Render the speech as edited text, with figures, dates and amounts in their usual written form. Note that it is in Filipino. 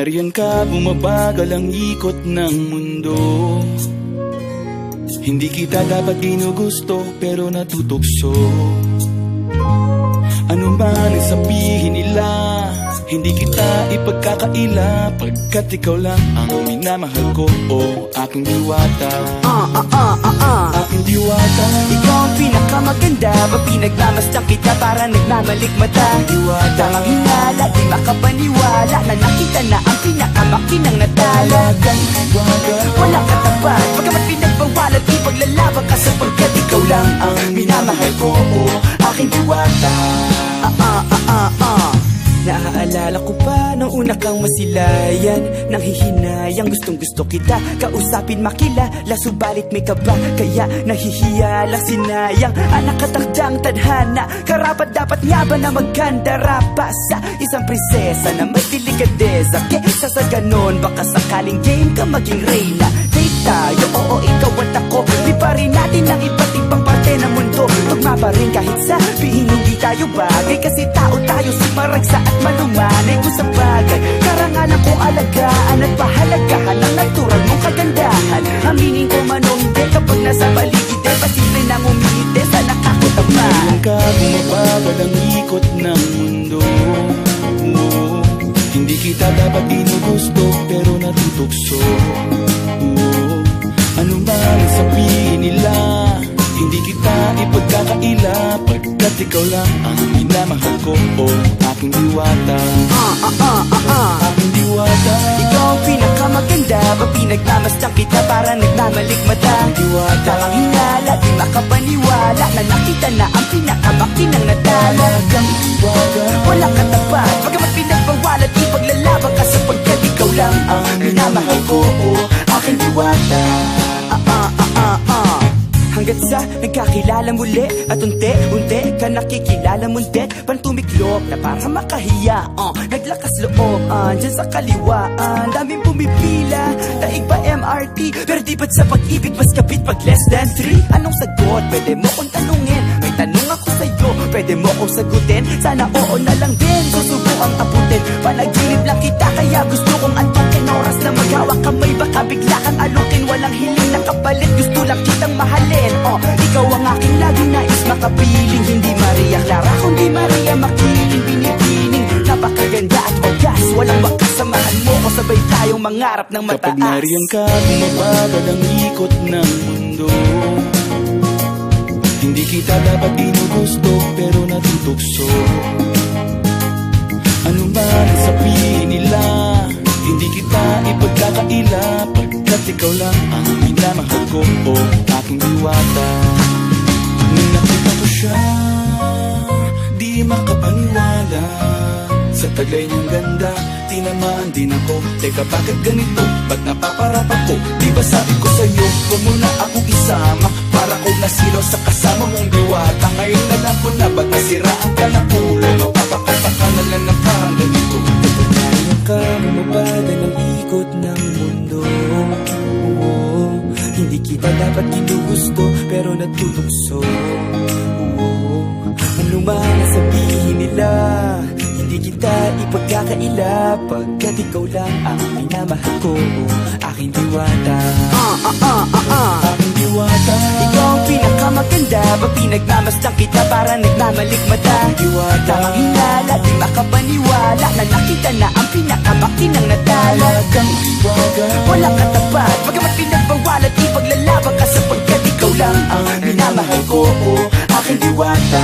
nariyan ka, bumabagal ang ikot ng mundo. Hindi kita dapat ginugusto, pero natutukso. Ano man ang sabihin nila, hindi kita ipagkakaila, pagkat ikaw lang ang minamahal ko, o aking diwata. Aking diwata. Ikaw ang pinakamaganda, ba pinagmamasdan kita para nagmamalikmata. Diwata. Tamang hinala, di makapaniwala na nakita na ang pinakamakinang natala. Diwata. Walang katapat, pagkamat pinagbawalan, di paglalaban ka sapagkat ikaw lang ang minamahal ko, o aking diwata. Naaalala ko pa nung una kang masilayan, nang hihinayang gustong gusto kita kausapin, makilala, subalit may kaba, kaya nahihiya lang, sinayang ang nakatakdang tadhana. Karapat dapat nga ba na magkandara pa sa isang prinsesa na may delikadeza? Kesa sa ganon, baka sakaling game ka maging reyna. Date tayo, oo, ikaw at ako, di pa rin natin ang iba't ibang parte ng mundo. Tugma pa rin kahit sabihin hindi tayo bagay, kasi tao tayo, sumaragsa at malumanay kung sa bagay. Karangalan kong alagaan at pahalagahan ang natural mong kagandahan. Aminin ko man o hindi, kapag nasa paligid ay pasimple nang umingiti sa nakakutama. Nariyan ka, bumabagal ang ikot ng mundo. Hindi kita dapat ginugusto, pero natutukso. Ano man ang sabihin nila, hindi kita ipagkakaila, pagkat ikaw lang ang minamahal ko, o aking diwata. Aking diwata. Ikaw ang pinakamaganda, ba pinagmamasdan kita para nagmamalikmata. Diwata. Tamang hinala, di makapaniwala na nakita na ang pinakamakinang natala. Diwata. Walang katapat, pagkamat pinagbawalan, di paglalaban ka sapagkat ikaw lang ang minamahal ko, o aking diwata. Hanggat sa nagkakilala muli at unti-unti ka nakikilala mundet, pantumiklop na para makahiya, naglakas loob, dyan sa kaliwaan, daming pumipila, daig pa MRT, pero di ba't sa pag-ibig mas kapit pag less than 3? Anong sagot? Pwede mo kong tanungin, may tanong ako sa'yo, pwede mo kong sagutin, sana oo na lang din, susubukang abutin, panaginip lang kita kaya gusto kong antukin, oras na maghawak kamay, baka bigla kang alukin, walang hiling na kapalit, gusto lang kitang mahalin. Ikaw ang aking laging nais makapiling, hindi Maria Clara kundi Maria Makiling, binibining, napakaganda at ogas, walang makasamahan mo ko, sabay tayong mangarap ng mataas. Kapag nariyan ka, bumabagal ang ikot ng mundo. Hindi kita dapat ginugusto, pero natutukso. Ano man ang sabihin nila, hindi kita ipagkakaila, pagkat ikaw lang ang minamahal ko, o aking diwata. Nung nakita ko siya, di makapaniwala, sa taglay niyang ganda, tinamaan din ako. Teka, bakit ganito? Ba't napaparap ako? Di ba sabi ko sa'yo, huwag mo na akong isama, para kong nasilaw sa kasama mong diwata. Ngayon alam ko na, ba't nasiraan ka ng ulo, mapapakapaka na lang ng parang ganito. Nariyan ka, bumabagal ang ikot ng mundo. Hindi kita dapat ginugusto, pero natutukso. Ano man ang sabihin nila, hindi kita ipagkakaila, pagkat ikaw lang ang minamahal ko, aking diwata. Aking diwata. Ikaw ang pinakamaganda, ba pinagmamasdan kita para nagmamalikmata. Diwata. Tamang hinala, di makapaniwala na nakita na ang pinakamakinang natala. Diwata. Walang katapat, pagkamat pinagbawalan, di paglalaban ka sapagkat ikaw lang ang minamahal ko, o aking diwata.